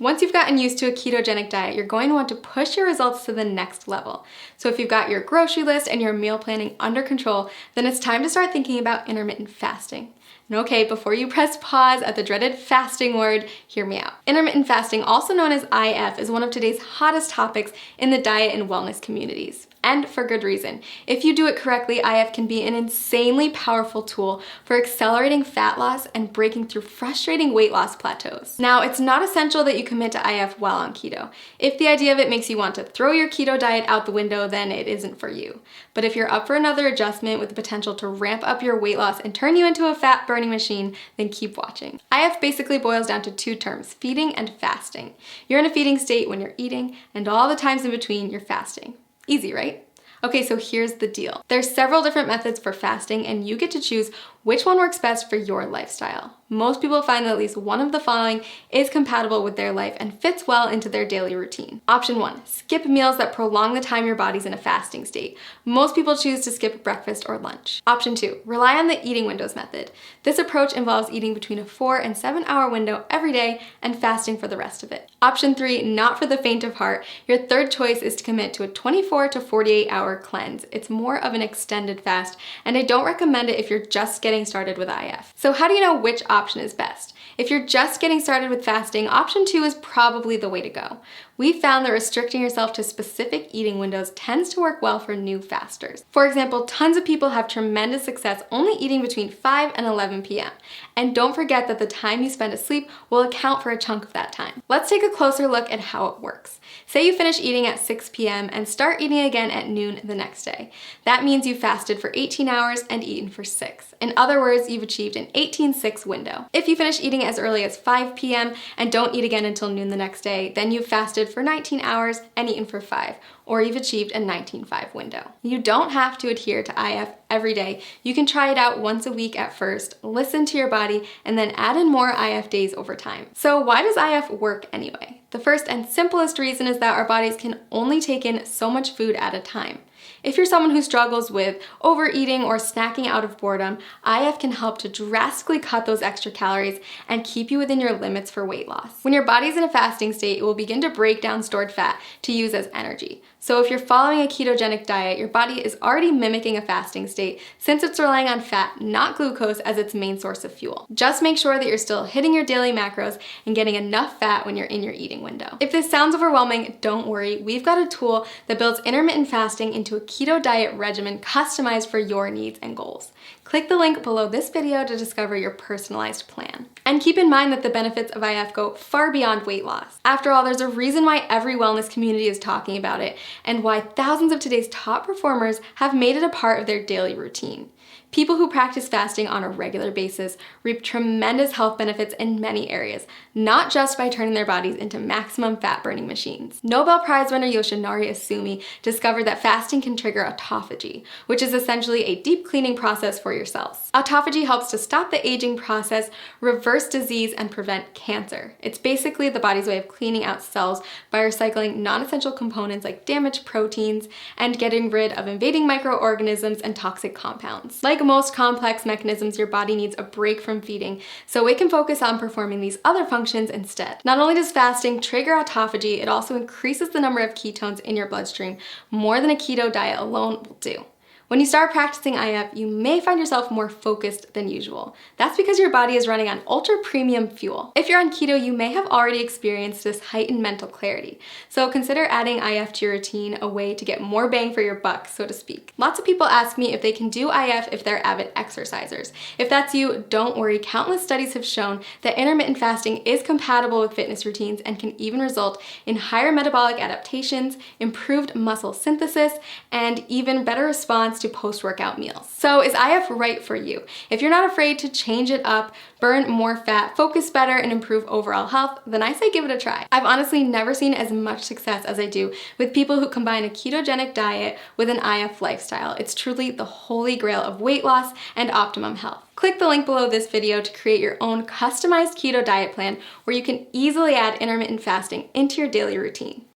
Once you've gotten used to a ketogenic diet, you're going to want to push your results to the next level. So if you've got your grocery list and your meal planning under control, then it's time to start thinking about intermittent fasting. And okay, before you press pause at the dreaded fasting word, hear me out. Intermittent fasting, also known as IF, is one of today's hottest topics in the diet and wellness communities. And for good reason. If you do it correctly, IF can be an insanely powerful tool for accelerating fat loss and breaking through frustrating weight loss plateaus. Now, it's not essential that you commit to IF while on keto. If the idea of it makes you want to throw your keto diet out the window, then it isn't for you. But if you're up for another adjustment with the potential to ramp up your weight loss and turn you into a fat burning machine, then keep watching. IF basically boils down to two terms, feeding and fasting. You're in a feeding state when you're eating, and all the times in between, you're fasting. Easy, right? Okay, so here's the deal. There's several different methods for fasting, and you get to choose which one works best for your lifestyle. Most people find that at least one of the following is compatible with their life and fits well into their daily routine. Option 1, skip meals that prolong the time your body's in a fasting state. Most people choose to skip breakfast or lunch. Option 2, rely on the eating windows method. This approach involves eating between a 4 and 7 hour window every day and fasting for the rest of it. Option 3, not for the faint of heart. Your third choice is to commit to a 24 to 48 hour cleanse. It's more of an extended fast, and I don't recommend it if you're just getting started with IF. So how do you know which option is best? If you're just getting started with fasting, option 2 is probably the way to go. We found that restricting yourself to specific eating windows tends to work well for new fasters. For example, tons of people have tremendous success only eating between 5 and 11 p.m. And don't forget that the time you spend asleep will account for a chunk of that time. Let's take a closer look at how it works. Say you finish eating at 6 p.m. and start eating again at noon the next day. That means you fasted for 18 hours and eaten for 6. In other words, you've achieved an 18-6 window. If you finish eating as early as 5 p.m. and don't eat again until noon the next day, then you've fasted for 19 hours and eaten for 5, or you've achieved a 19-5 window. You don't have to adhere to IF every day. You can try it out once a week at first, listen to your body, and then add in more IF days over time. So why does IF work anyway? The first and simplest reason is that our bodies can only take in so much food at a time. If you're someone who struggles with overeating or snacking out of boredom, IF can help to drastically cut those extra calories and keep you within your limits for weight loss. When your body's in a fasting state, it will begin to break down stored fat to use as energy. So if you're following a ketogenic diet, your body is already mimicking a fasting state since it's relying on fat, not glucose, as its main source of fuel. Just make sure that you're still hitting your daily macros and getting enough fat when you're in your eating window. If this sounds overwhelming, don't worry. We've got a tool that builds intermittent fasting into a keto diet regimen customized for your needs and goals. Click the link below this video to discover your personalized plan. And keep in mind that the benefits of IF go far beyond weight loss. After all, there's a reason why every wellness community is talking about it and why thousands of today's top performers have made it a part of their daily routine. People who practice fasting on a regular basis reap tremendous health benefits in many areas, not just by turning their bodies into maximum fat-burning machines. Nobel Prize winner Yoshinari Asumi discovered that fasting can trigger autophagy, which is essentially a deep cleaning process for your cells. Autophagy helps to stop the aging process, reverse disease, and prevent cancer. It's basically the body's way of cleaning out cells by recycling non-essential components like damaged proteins and getting rid of invading microorganisms and toxic compounds. Like most complex mechanisms, your body needs a break from feeding, so it can focus on performing these other functions instead. Not only does fasting trigger autophagy, it also increases the number of ketones in your bloodstream more than a keto diet alone will do. When you start practicing IF, you may find yourself more focused than usual. That's because your body is running on ultra premium fuel. If you're on keto, you may have already experienced this heightened mental clarity. So consider adding IF to your routine, a way to get more bang for your buck, so to speak. Lots of people ask me if they can do IF if they're avid exercisers. If that's you, don't worry. Countless studies have shown that intermittent fasting is compatible with fitness routines and can even result in higher metabolic adaptations, improved muscle synthesis, and even better response to post-workout meals. So is IF right for you? If you're not afraid to change it up, burn more fat, focus better, and improve overall health, then I say give it a try. I've honestly never seen as much success as I do with people who combine a ketogenic diet with an IF lifestyle. It's truly the holy grail of weight loss and optimum health. Click the link below this video to create your own customized keto diet plan where you can easily add intermittent fasting into your daily routine.